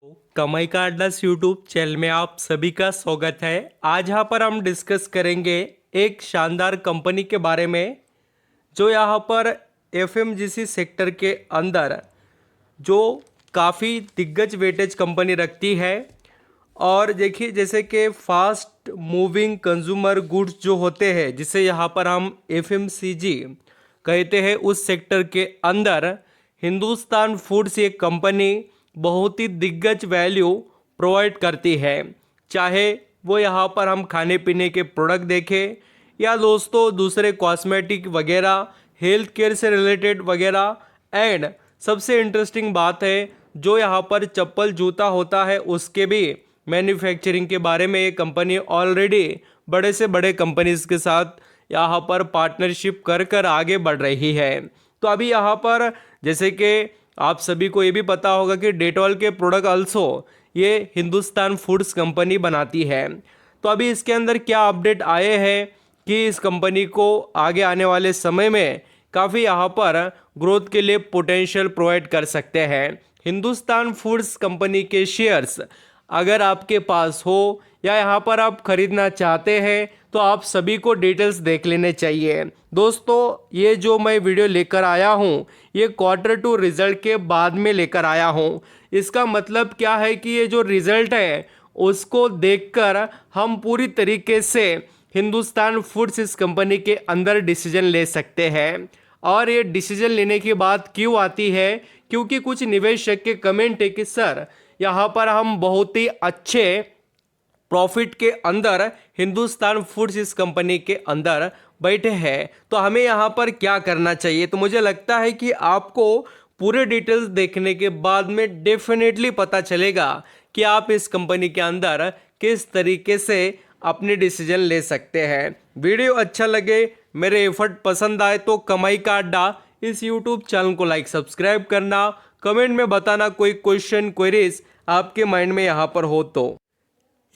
कमाई का अड्डा यूट्यूब चैनल में आप सभी का स्वागत है। आज यहाँ पर हम डिस्कस करेंगे एक शानदार कंपनी के बारे में जो यहाँ पर एफएमजीसी सेक्टर के अंदर जो काफ़ी दिग्गज वेटेज कंपनी रखती है। और देखिए जैसे कि फास्ट मूविंग कंज्यूमर गुड्स जो होते हैं जिसे यहाँ पर हम एफएमसीजी कहते हैं, उस सेक्टर के अंदर हिंदुस्तान फूड्स एक कंपनी बहुत ही दिग्गज वैल्यू प्रोवाइड करती है। चाहे वो यहाँ पर हम खाने पीने के प्रोडक्ट देखें या दोस्तों दूसरे कॉस्मेटिक वगैरह, हेल्थ केयर से रिलेटेड वगैरह। एंड सबसे इंटरेस्टिंग बात है जो यहाँ पर चप्पल जूता होता है उसके भी मैन्युफैक्चरिंग के बारे में ये कंपनी ऑलरेडी बड़े से बड़े कंपनीज के साथ यहाँ पर पार्टनरशिप कर कर आगे बढ़ रही है। तो अभी यहाँ पर जैसे कि आप सभी को ये भी पता होगा कि डेटॉल के प्रोडक्ट आल्सो ये हिंदुस्तान फूड्स कंपनी बनाती है। तो अभी इसके अंदर क्या अपडेट आए हैं कि इस कंपनी को आगे आने वाले समय में काफ़ी यहाँ पर ग्रोथ के लिए पोटेंशियल प्रोवाइड कर सकते हैं। हिंदुस्तान फूड्स कंपनी के शेयर्स अगर आपके पास हो या यहाँ पर आप खरीदना चाहते हैं तो आप सभी को डिटेल्स देख लेने चाहिए। दोस्तों ये जो मैं वीडियो लेकर आया हूँ ये Q2 रिजल्ट के बाद में लेकर आया हूँ। इसका मतलब क्या है कि ये जो रिजल्ट है उसको देखकर हम पूरी तरीके से हिंदुस्तान फूड्स इस कंपनी के अंदर डिसीजन ले सकते हैं। और ये डिसीजन लेने की बात क्यों आती है, क्योंकि कुछ निवेशक के कमेंट है कि सर यहाँ पर हम बहुत ही अच्छे प्रॉफिट के अंदर हिंदुस्तान फूड्स इस कंपनी के अंदर बैठे हैं, तो हमें यहाँ पर क्या करना चाहिए। तो मुझे लगता है कि आपको पूरे डिटेल्स देखने के बाद में डेफिनेटली पता चलेगा कि आप इस कंपनी के अंदर किस तरीके से अपने डिसीजन ले सकते हैं। वीडियो अच्छा लगे, मेरे एफर्ट पसंद आए तो कमाई का अड्डा इस यूट्यूब चैनल को लाइक सब्सक्राइब करना, कमेंट में बताना कोई क्वेश्चन क्वेरीज आपके माइंड में यहाँ पर हो तो।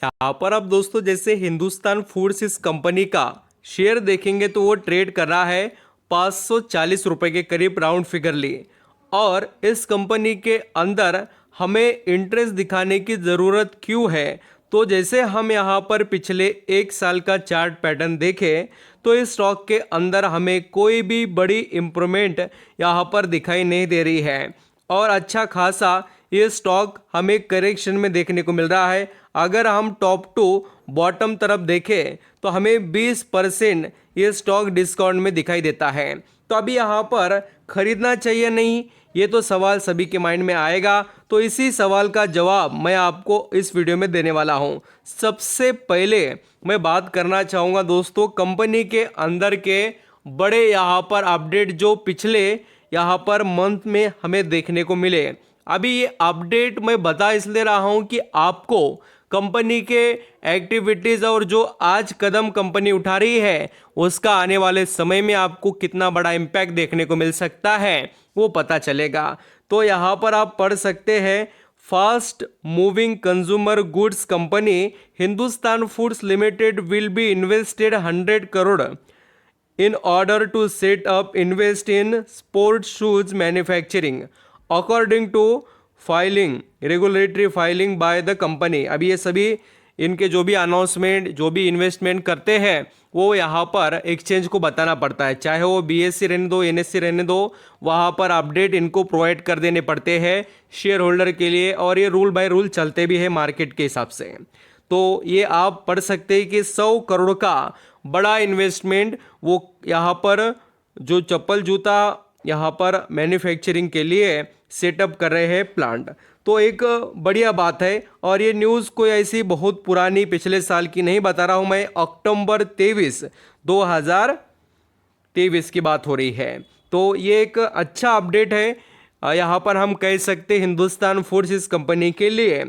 यहाँ पर अब दोस्तों जैसे हिंदुस्तान फूड्स इस कंपनी का शेयर देखेंगे तो वो ट्रेड कर रहा है 540 रुपये के करीब राउंड फिगर लिए। और इस कंपनी के अंदर हमें इंटरेस्ट दिखाने की ज़रूरत क्यों है, तो जैसे हम यहाँ पर पिछले एक साल का चार्ट पैटर्न देखें तो इस स्टॉक के अंदर हमें कोई भी बड़ी इम्प्रूवमेंट यहाँ पर दिखाई नहीं दे रही है। और अच्छा खासा ये स्टॉक हमें करेक्शन में देखने को मिल रहा है। अगर हम टॉप टू बॉटम तरफ देखें तो हमें 20% ये स्टॉक डिस्काउंट में दिखाई देता है। तो अभी यहाँ पर खरीदना चाहिए नहीं, ये तो सवाल सभी के माइंड में आएगा। तो इसी सवाल का जवाब मैं आपको इस वीडियो में देने वाला हूँ। सबसे पहले मैं बात करना चाहूँगा दोस्तों कंपनी के अंदर के बड़े यहाँ पर अपडेट जो पिछले यहाँ पर मंथ में हमें देखने को मिले। अभी ये अपडेट मैं बता इसलिए रहा हूँ कि आपको कंपनी के एक्टिविटीज़ और जो आज कदम कंपनी उठा रही है उसका आने वाले समय में आपको कितना बड़ा इम्पैक्ट देखने को मिल सकता है वो पता चलेगा। तो यहाँ पर आप पढ़ सकते हैं fast moving consumer goods company Hindustan foods limited will be invested 100 crore in order to set up invest in sports shoes manufacturing according to filing regulatory filing by the company। अभी ये सभी इनके जो भी अनाउंसमेंट जो भी इन्वेस्टमेंट करते हैं वो यहाँ पर एक्सचेंज को बताना पड़ता है, चाहे वो बीएससी रहने दो एनएससी रहने दो, वहाँ पर अपडेट इनको प्रोवाइड कर देने पड़ते हैं शेयर होल्डर के लिए। और ये रूल बाय रूल चलते भी है मार्केट के हिसाब से। तो ये आप पढ़ सकते हैं कि 100 करोड़ का बड़ा इन्वेस्टमेंट वो यहाँ पर जो चप्पल जूता यहाँ पर मैन्युफैक्चरिंग के लिए सेटअप कर रहे हैं प्लांट। तो एक बढ़िया बात है। और ये न्यूज़ कोई ऐसी बहुत पुरानी पिछले साल की नहीं बता रहा हूँ मैं, अक्टूबर 23 2023 की बात हो रही है। तो ये एक अच्छा अपडेट है यहाँ पर हम कह सकते हिंदुस्तान फूड्स इस कंपनी के लिए।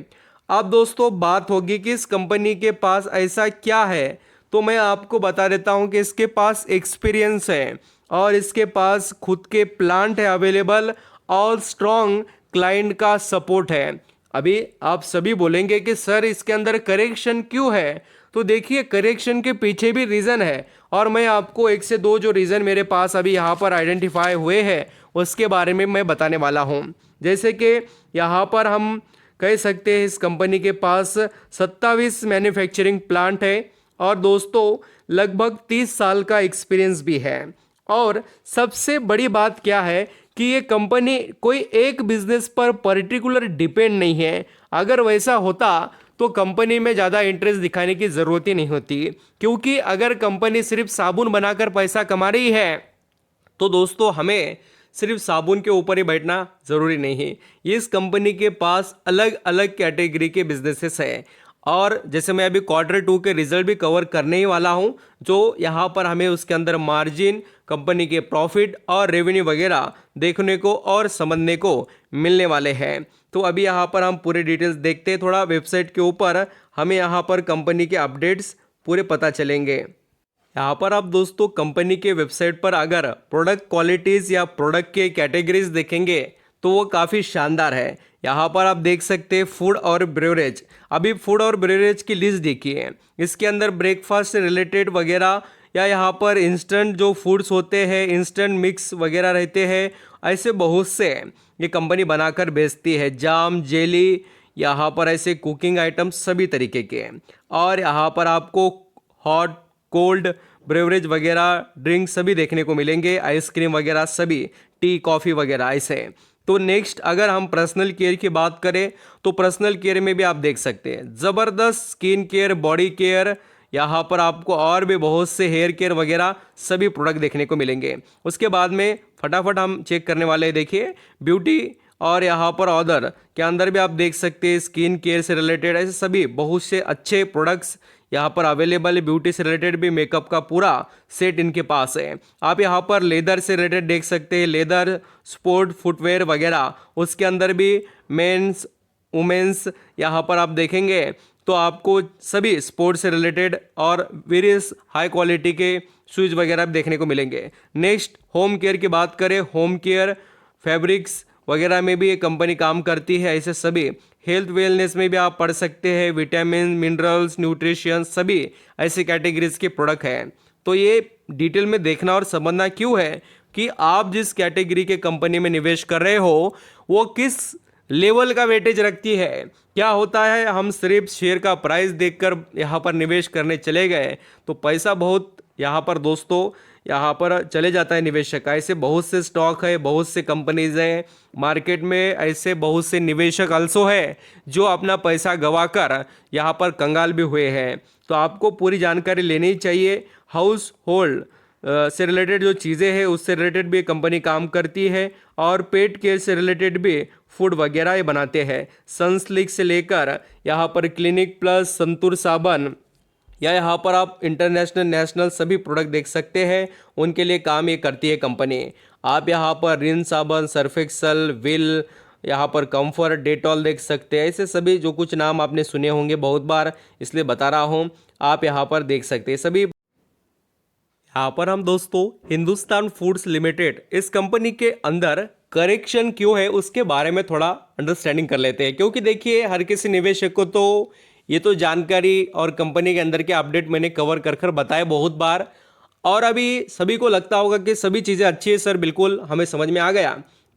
अब दोस्तों बात होगी कि इस कंपनी के पास ऐसा क्या है, तो मैं आपको बता देता हूं कि इसके पास एक्सपीरियंस है और इसके पास खुद के प्लांट है अवेलेबल और स्ट्रॉन्ग क्लाइंट का सपोर्ट है। अभी आप सभी बोलेंगे कि सर इसके अंदर करेक्शन क्यों है, तो देखिए करेक्शन के पीछे भी रीज़न है और मैं आपको एक से दो जो रीज़न मेरे पास अभी यहाँ पर आइडेंटिफाई हुए हैं उसके बारे में मैं बताने वाला हूँ। जैसे कि यहाँ पर हम कह सकते हैं इस कंपनी के पास 27 मैन्युफैक्चरिंग प्लांट है और दोस्तों लगभग 30 साल का एक्सपीरियंस भी है। और सबसे बड़ी बात क्या है कि ये कंपनी कोई एक बिजनेस पर पर्टिकुलर डिपेंड नहीं है। अगर वैसा होता तो कंपनी में ज़्यादा इंटरेस्ट दिखाने की ज़रूरत ही नहीं होती, क्योंकि अगर कंपनी सिर्फ साबुन बनाकर पैसा कमा रही है तो दोस्तों हमें सिर्फ साबुन के ऊपर ही बैठना ज़रूरी नहीं है। इस कंपनी के पास अलग अलग कैटेगरी के बिजनेसेस है और जैसे मैं अभी Q2 के रिजल्ट भी कवर करने ही वाला हूं, जो यहाँ पर हमें उसके अंदर मार्जिन, कंपनी के प्रॉफिट और रेवेन्यू वगैरह देखने को और समझने को मिलने वाले हैं। तो अभी यहाँ पर हम पूरे डिटेल्स देखते हैं। थोड़ा वेबसाइट के ऊपर हमें यहाँ पर कंपनी के अपडेट्स पूरे पता चलेंगे। यहाँ पर आप दोस्तों कंपनी के वेबसाइट पर अगर प्रोडक्ट क्वालिटीज़ या प्रोडक्ट के कैटेगरीज देखेंगे तो वो काफ़ी शानदार है। यहाँ पर आप देख सकते हैं फूड और ब्रेवरेज। अभी फूड और ब्रेवरेज की लिस्ट देखिए, इसके अंदर ब्रेकफास्ट से रिलेटेड वगैरह या यहाँ पर इंस्टेंट जो फूड्स होते हैं, इंस्टेंट मिक्स वगैरह रहते हैं, ऐसे बहुत से ये कंपनी बनाकर बेचती है। जाम, जेली, यहाँ पर ऐसे कुकिंग आइटम्स सभी तरीके के। और यहाँ पर आपको हॉट, कोल्ड ब्रेवरेज वगैरह, ड्रिंक सभी देखने को मिलेंगे, आइसक्रीम वगैरह सभी, टी, कॉफ़ी वगैरह ऐसे। तो नेक्स्ट अगर हम पर्सनल केयर की बात करें तो पर्सनल केयर में भी आप देख सकते हैं ज़बरदस्त स्किन केयर, बॉडी केयर, यहाँ पर आपको और भी बहुत से हेयर केयर वगैरह सभी प्रोडक्ट देखने को मिलेंगे। उसके बाद में फटाफट हम चेक करने वाले हैं, देखिए ब्यूटी और यहाँ पर ऑर्डर के अंदर भी आप देख सकते हैं स्किन केयर से रिलेटेड ऐसे सभी बहुत से अच्छे प्रोडक्ट्स यहाँ पर अवेलेबल है। ब्यूटी से रिलेटेड भी मेकअप का पूरा सेट इनके पास है। आप यहाँ पर लेदर से रिलेटेड देख सकते हैं, लेदर, स्पोर्ट फुटवेयर वगैरह। उसके अंदर भी मेंस, वुमेंस यहाँ पर आप देखेंगे तो आपको सभी स्पोर्ट्स से रिलेटेड और वेरियस हाई क्वालिटी के शूज़ वगैरह भी देखने को मिलेंगे। नेक्स्ट होम केयर की बात करें, होम केयर, फैब्रिक्स वगैरह में भी ये कंपनी काम करती है। ऐसे सभी हेल्थ वेलनेस में भी आप पढ़ सकते हैं, विटामिन, मिनरल्स, न्यूट्रिशन सभी ऐसे कैटेगरीज के प्रोडक्ट हैं। तो ये डिटेल में देखना और समझना क्यों है कि आप जिस कैटेगरी के कंपनी में निवेश कर रहे हो वो किस लेवल का वेटेज रखती है। क्या होता है हम सिर्फ शेयर का प्राइस देखकर यहाँ पर निवेश करने चले गए तो पैसा बहुत यहाँ पर दोस्तों यहाँ पर चले जाता है निवेशक। ऐसे बहुत से स्टॉक है, बहुत से कंपनीज हैं मार्केट में, ऐसे बहुत से निवेशक अल्सो है जो अपना पैसा गंवाकर यहाँ पर कंगाल भी हुए हैं। तो आपको पूरी जानकारी लेनी ही चाहिए। हाउस होल्ड से रिलेटेड जो चीज़ें हैं उससे रिलेटेड भी कंपनी काम करती है और पेट केयर से रिलेटेड भी फूड वगैरह ये बनाते हैं। सनस्लिक से लेकर यहाँ पर क्लिनिक प्लस, संतूर साबन या यहाँ पर आप इंटरनेशनल, नेशनल सभी प्रोडक्ट देख सकते हैं, उनके लिए काम ये करती है कंपनी। आप यहाँ पर रिन साबन, सर्फ एक्सेल, विल, यहाँ पर कंफर्ट, डेटॉल देख सकते हैं। ऐसे सभी जो कुछ नाम आपने सुने होंगे बहुत बार, इसलिए बता रहा हूँ, आप यहाँ पर देख सकते हैं सभी। यहाँ पर हम दोस्तों हिंदुस्तान फूड्स लिमिटेड इस कंपनी के अंदर करेक्शन क्यों है उसके बारे में थोड़ा अंडरस्टैंडिंग कर लेते हैं, क्योंकि देखिए हर किसी निवेशक को तो ये तो जानकारी और कंपनी के अंदर के अपडेट मैंने कवर कर बताए बहुत बार, और अभी सभी को लगता होगा कि सभी चीज़ें अच्छी है सर, बिल्कुल हमें समझ में आ गया।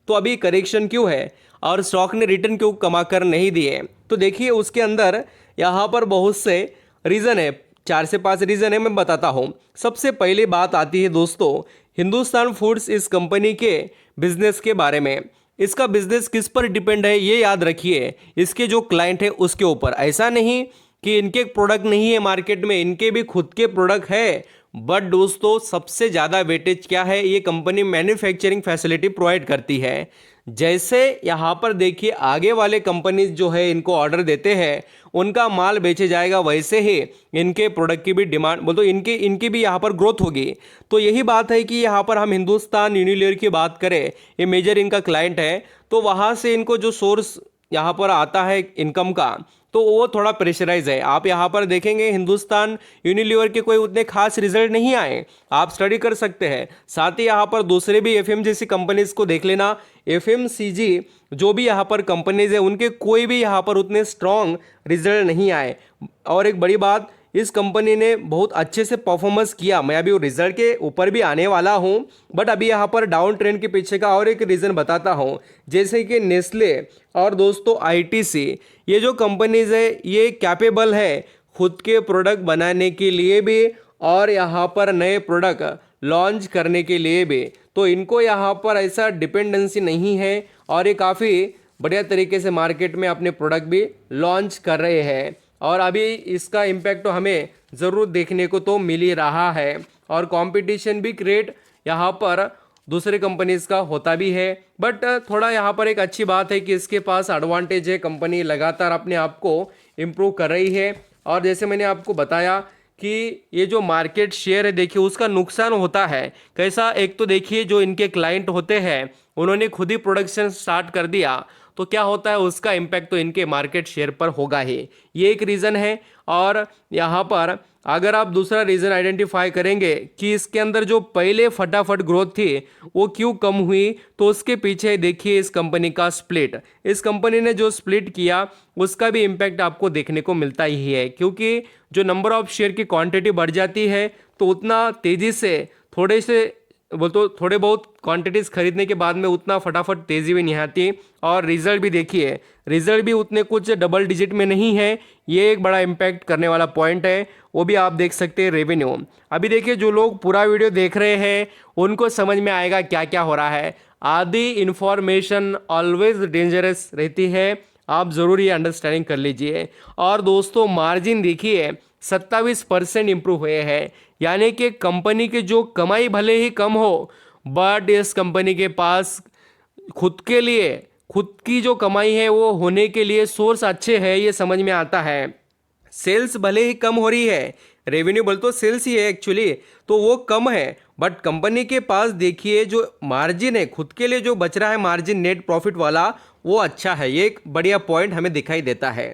तो अभी करेक्शन क्यों है और स्टॉक ने रिटर्न क्यों कमा कर नहीं दिए, तो देखिए उसके अंदर यहाँ पर बहुत से रीज़न है, 4 से 5 रीज़न है, मैं बताता हूँ। सबसे पहली बात आती है दोस्तों हिंदुस्तान फूड्स इस कंपनी के बिजनेस के बारे में। इसका बिजनेस किस पर डिपेंड है ये याद रखिए, इसके जो क्लाइंट है उसके ऊपर। ऐसा नहीं कि इनके प्रोडक्ट नहीं है मार्केट में, इनके भी खुद के प्रोडक्ट है, बट दोस्तों सबसे ज़्यादा वेटेज क्या है, ये कंपनी मैन्युफैक्चरिंग फैसिलिटी प्रोवाइड करती है। जैसे यहाँ पर देखिए आगे वाले कंपनीज जो है इनको ऑर्डर देते हैं, उनका माल बेचे जाएगा, वैसे ही इनके प्रोडक्ट की भी डिमांड बोल तो इनकी भी यहाँ पर ग्रोथ होगी। तो यही बात है कि यहाँ पर हम हिंदुस्तान यूनिलीवर की बात करें, ये मेजर इनका क्लाइंट है, तो वहाँ से इनको जो सोर्स यहाँ पर आता है इनकम का तो वो थोड़ा प्रेशराइज है। आप यहाँ पर देखेंगे हिंदुस्तान यूनिलीवर के कोई उतने खास रिजल्ट नहीं आए, आप स्टडी कर सकते हैं। साथ ही यहाँ पर दूसरे भी एफएमजीसी कंपनीज को देख लेना, एफएमसीजी जो भी यहाँ पर कंपनीज है उनके कोई भी यहाँ पर उतने स्ट्रॉन्ग रिजल्ट नहीं आए। और एक बड़ी बात, इस कंपनी ने बहुत अच्छे से परफॉर्मेंस किया। मैं अभी रिजल्ट के ऊपर भी आने वाला हूं, बट अभी यहाँ पर डाउन ट्रेंड के पीछे का और एक रीज़न बताता हूं, जैसे कि नेस्ले और दोस्तों आईटीसी, ये जो कंपनीज है ये कैपेबल है खुद के प्रोडक्ट बनाने के लिए भी और यहाँ पर नए प्रोडक्ट लॉन्च करने के लिए भी। तो इनको यहाँ पर ऐसा डिपेंडेंसी नहीं है और ये काफ़ी बढ़िया तरीके से मार्केट में अपने प्रोडक्ट भी लॉन्च कर रहे हैं और अभी इसका इम्पैक्ट तो हमें ज़रूर देखने को तो मिल ही रहा है और कंपटीशन भी क्रिएट यहाँ पर दूसरे कंपनीज का होता भी है। बट थोड़ा यहाँ पर एक अच्छी बात है कि इसके पास एडवांटेज है, कंपनी लगातार अपने आप को इम्प्रूव कर रही है। और जैसे मैंने आपको बताया कि ये जो मार्केट शेयर है देखिए उसका नुकसान होता है कैसा, एक तो देखिए जो इनके क्लाइंट होते हैं उन्होंने खुद ही प्रोडक्शन स्टार्ट कर दिया तो क्या होता है उसका इम्पैक्ट तो इनके मार्केट शेयर पर होगा ही, ये एक रीज़न है। और यहाँ पर अगर आप दूसरा रीज़न आइडेंटिफाई करेंगे कि इसके अंदर जो पहले फटाफट ग्रोथ थी वो क्यों कम हुई, तो उसके पीछे देखिए इस कंपनी का स्प्लिट, इस कंपनी ने जो स्प्लिट किया उसका भी इम्पैक्ट आपको देखने को मिलता ही है, क्योंकि जो नंबर ऑफ शेयर की क्वांटिटी बढ़ जाती है तो उतना तेज़ी से थोड़े बहुत क्वांटिटीज़ खरीदने के बाद में उतना फटाफट तेज़ी भी नहीं आती और रिजल्ट भी देखिए, रिजल्ट भी उतने कुछ डबल डिजिट में नहीं है, ये एक बड़ा इम्पैक्ट करने वाला पॉइंट है। वो भी आप देख सकते हैं रेवेन्यू। अभी देखिए जो लोग पूरा वीडियो देख रहे हैं उनको समझ में आएगा क्या क्या हो रहा है। आधी इंफॉर्मेशन ऑलवेज डेंजरस रहती है, आप ज़रूर ये अंडरस्टैंडिंग कर लीजिए। और दोस्तों मार्जिन देखिए 27% इम्प्रूव हुए हैं, यानी कि कंपनी की जो कमाई भले ही कम हो बट इस कंपनी के पास खुद के लिए खुद की जो कमाई है वो होने के लिए सोर्स अच्छे हैं, ये समझ में आता है। सेल्स भले ही कम हो रही है, रेवेन्यू बोल तो सेल्स ही है एक्चुअली, तो वो कम है बट कंपनी के पास देखिए जो मार्जिन है खुद के लिए जो बच रहा है मार्जिन नेट प्रॉफिट वाला वो अच्छा है, ये एक बढ़िया पॉइंट हमें दिखाई देता है।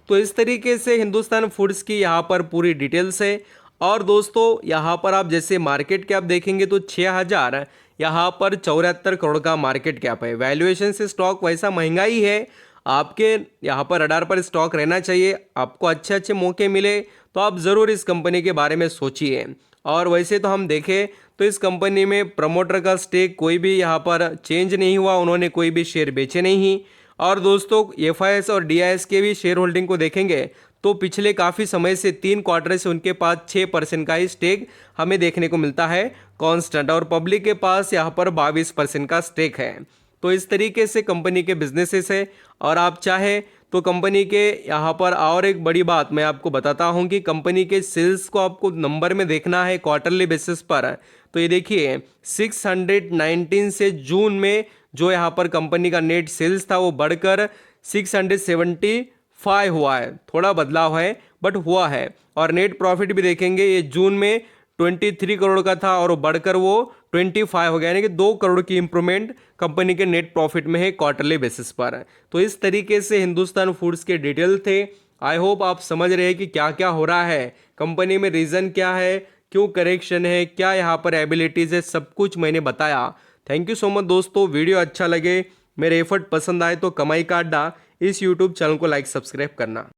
तो इस तरीके से हिंदुस्तान फूड्स की यहाँ पर पूरी डिटेल्स है। और दोस्तों यहाँ पर आप जैसे मार्केट कैप देखेंगे तो 6000 यहाँ पर 74 करोड़ का मार्केट कैप है। वैल्यूएशन से स्टॉक वैसा महंगा ही है, आपके यहाँ पर रडार पर स्टॉक रहना चाहिए, आपको अच्छे अच्छे मौके मिले तो आप ज़रूर इस कंपनी के बारे में सोचिए। और वैसे तो हम देखें तो इस कंपनी में प्रमोटर का स्टेक कोई भी यहाँ पर चेंज नहीं हुआ, उन्होंने कोई भी शेयर बेचे नहीं। और दोस्तों एफआईएस और डीआईएस के भी शेयर होल्डिंग को देखेंगे तो पिछले काफ़ी समय से 3 क्वार्टर से उनके पास 6% का ही स्टेक हमें देखने को मिलता है कांस्टेंट, और पब्लिक के पास यहाँ पर 22% का स्टेक है। तो इस तरीके से कंपनी के बिजनेसेस है। और आप चाहे तो कंपनी के यहाँ पर और एक बड़ी बात मैं आपको बताता हूँ कि कंपनी के सेल्स को आपको नंबर में देखना है क्वार्टरली बेसिस पर। तो ये देखिए 619 से जून में जो यहाँ पर कंपनी का नेट सेल्स था वो बढ़कर 675 हुआ है, थोड़ा बदलाव है बट हुआ है। और नेट प्रॉफिट भी देखेंगे ये जून में 23 करोड़ का था और वो बढ़कर वो 25 हो गया, यानी कि 2 करोड़ की इंप्रूवमेंट कंपनी के नेट प्रॉफिट में है क्वार्टरली बेसिस पर। तो इस तरीके से हिंदुस्तान फूड्स के डिटेल थे। आई होप आप समझ रहे हैं कि क्या क्या हो रहा है कंपनी में, रीज़न क्या है, क्यों करेक्शन है, क्या यहाँ पर एबिलिटीज़ है, सब कुछ मैंने बताया। थैंक यू सो मच दोस्तों। वीडियो अच्छा लगे, मेरे एफर्ट पसंद आए तो कमाई का अड्डा इस यूट्यूब चैनल को लाइक सब्सक्राइब करना।